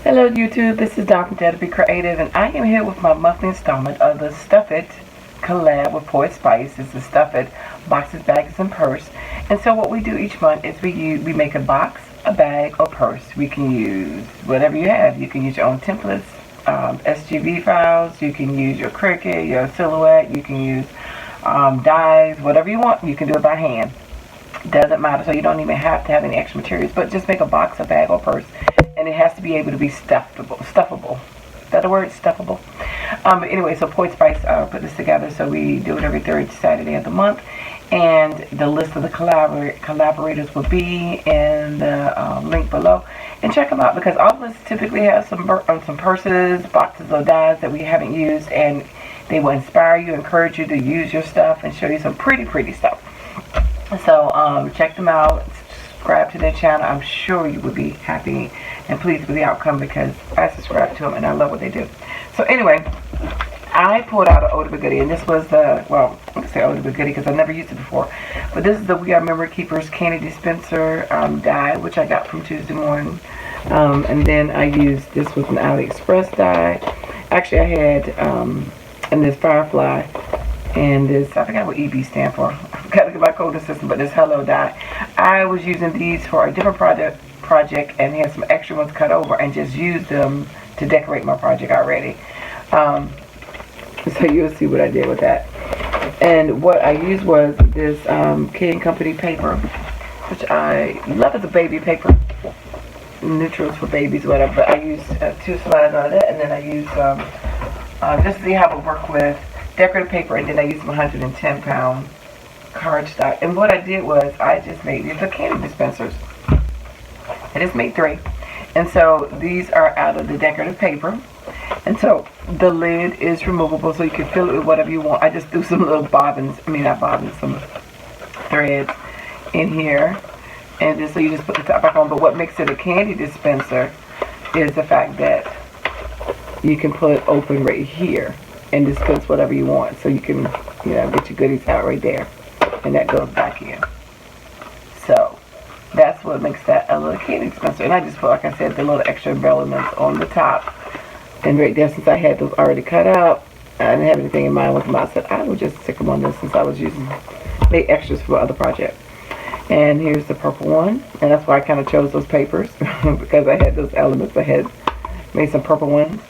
Hello YouTube, this is Dawn from DaretobeCreative, and I am here with my monthly installment of the Stuff It collab with Poetspice. It's the Stuff It boxes, bags, and purse. And so what we do each month is we make a box, a bag, or purse. We can use whatever you have. You can use your own templates, SGB files. You can use your Cricut, your silhouette. You can use dies, whatever you want. You can do it by hand. Doesn't matter. So you don't even have to have any extra materials, but just make a box, a bag, or purse. And it has to be able to be stuffable. Is that a word? Stuffable? But anyway, so Poetspice put this together, so we do it every third Saturday of the month. And the list of the collaborators will be in the link below. And check them out, because all of us typically have some purses, boxes, or dies that we haven't used. And they will inspire you, encourage you to use your stuff, and show you some pretty stuff. So check them out. Subscribe to their channel. I'm sure you will be happy and pleased with the outcome, because I subscribe to them and I love what they do. So anyway, I pulled out an oldie but goodie, and this was the, well, I'm going to say oldie but goodie because I never used it before. But this is the We Are Memory Keepers Candy Dispenser die, which I got from Tuesday morning. And then I used, this was an AliExpress die. Actually, I had, and this Firefly, and this, I forgot what EB stand for. I forgot to get my code system, but this Hello die. I was using these for a different project and had some extra ones cut over and just used them to decorate my project already. So you'll see what I did with that. And what I used was this King Company paper, which I love as a baby paper. Neutrals for babies, whatever. But I used 2 slides out of that, and then I used just to see how it would work with decorative paper, and then I used 110-pound cardstock. And what I did was I just made these are candy dispensers. I just made 3. And so these are out of the decorative paper. And so the lid is removable, so you can fill it with whatever you want. I just threw some little some threads in here. And just so you just put the top back on. But what makes it a candy dispenser is the fact that you can put open right here and dispense whatever you want. So you can, you know, get your goodies out right there. And that goes back in. So that's what makes that a little candy dispenser. And I just put, like I said, the little extra embellishments on the top. And right there, since I had those already cut out, I didn't have anything in mind with them. I said I would just stick them on this, since I was using make extras for other projects. And here's the purple one. And that's why I kind of chose those papers, because I had those elements. I had made some purple ones.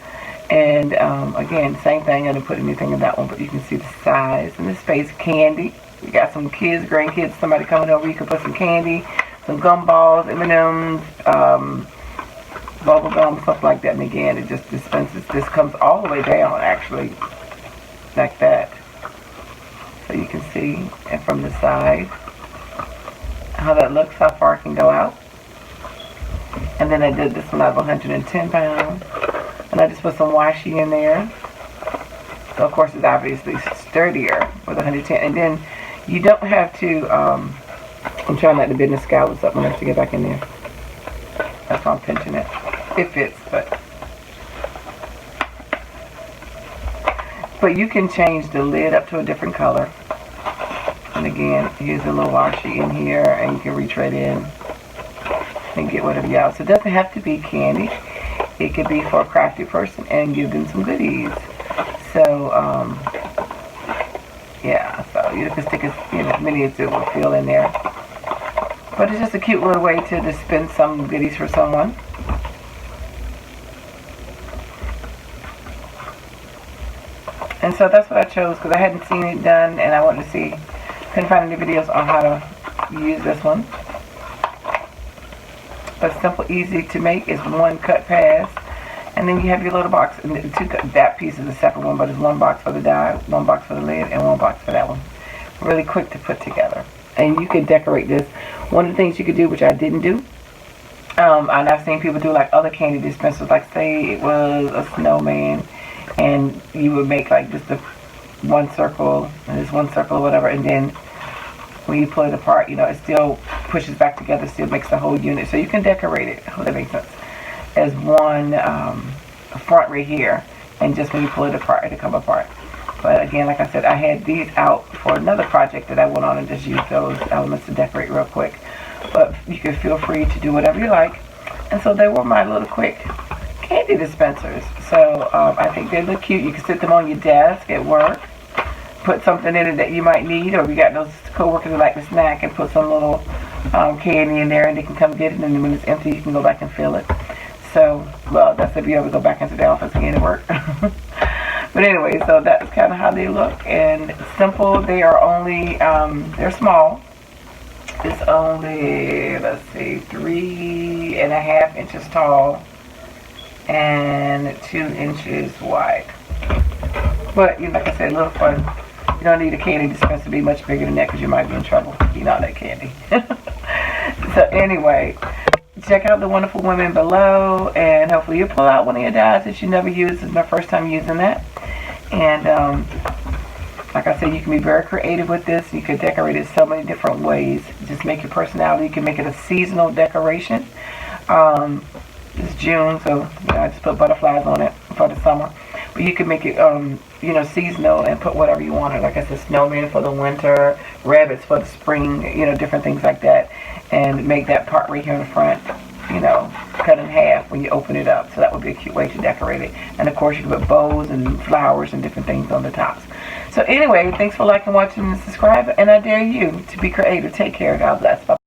And again, same thing. I didn't put anything in that one, but you can see the size and the space. Candy. You got some kids, grandkids, somebody coming over. You can put some candy, some gumballs, M&Ms, bubble gum, stuff like that. And again, it just dispenses. This comes all the way down, actually, like that. So you can see, and from the side, how that looks, how far it can go out. And then I did this one out of 110 pounds. And I just put some washi in there. So of course it's obviously sturdier with 110. And then you don't have to, I'm trying not to bend the scallops up when I have to get back in there. That's why I'm pinching it. It fits, but you can change the lid up to a different color. And again, here's a little washi in here, and you can reach right in and get whatever you want. So it doesn't have to be candy. It could be for a crafty person and give them some goodies. So, yeah, so you can stick as many as it will feel in there. But it's just a cute little way to dispense some goodies for someone. And so that's what I chose, because I hadn't seen it done, and I wanted to see, couldn't find any videos on how to use this one. But simple, easy to make. Is one cut pass, and then you have your little box. And that piece is a separate one, but it's one box for the die, one box for the lid, and one box for that one. Really quick to put together. And you can decorate this. One of the things you could do, which I didn't do, and I've seen people do like other candy dispensers, like say it was a snowman, and you would make like just one circle, and this one circle or whatever, and then when you pull it apart, you know, it still pushes back together, still makes the whole unit. So you can decorate it, I hope that makes sense, as one front right here, and just when you pull it apart, it'll come apart. But again, like I said, I had these out for another project that I went on and just used those elements to decorate real quick. But you can feel free to do whatever you like. And so they were my little quick candy dispensers. So I think they look cute. You can sit them on your desk at work. Put something in it that you might need, or if you got those co-workers that like to snack, and put some little candy in there, and they can come get it, and then when it's empty you can go back and fill it. So, well, that's if you ever go back into the office again to work. But anyway, so that's kind of how they look, and simple. They are only they're small. It's only, let's see, 3.5 inches tall and 2 inches wide. But, you know, like I said, a little fun. You don't need a candy dispenser to be much bigger than that, because you might be in trouble eating all that candy. So anyway, check out the wonderful women below, and hopefully you'll pull out one of your dies that you never used. This is my first time using that. And like I said, you can be very creative with this. You can decorate it so many different ways. Just make your personality. You can make it a seasonal decoration. It's June, so you know, I just put butterflies on it for the summer. But you can make it, you know, seasonal and put whatever you want. Like I said, snowman for the winter, rabbits for the spring, you know, different things like that. And make that part right here in the front, you know, cut in half when you open it up. So that would be a cute way to decorate it. And of course, you can put bows and flowers and different things on the tops. So anyway, thanks for liking, watching, and subscribing. And I dare you to be creative. Take care. God bless. Bye-bye.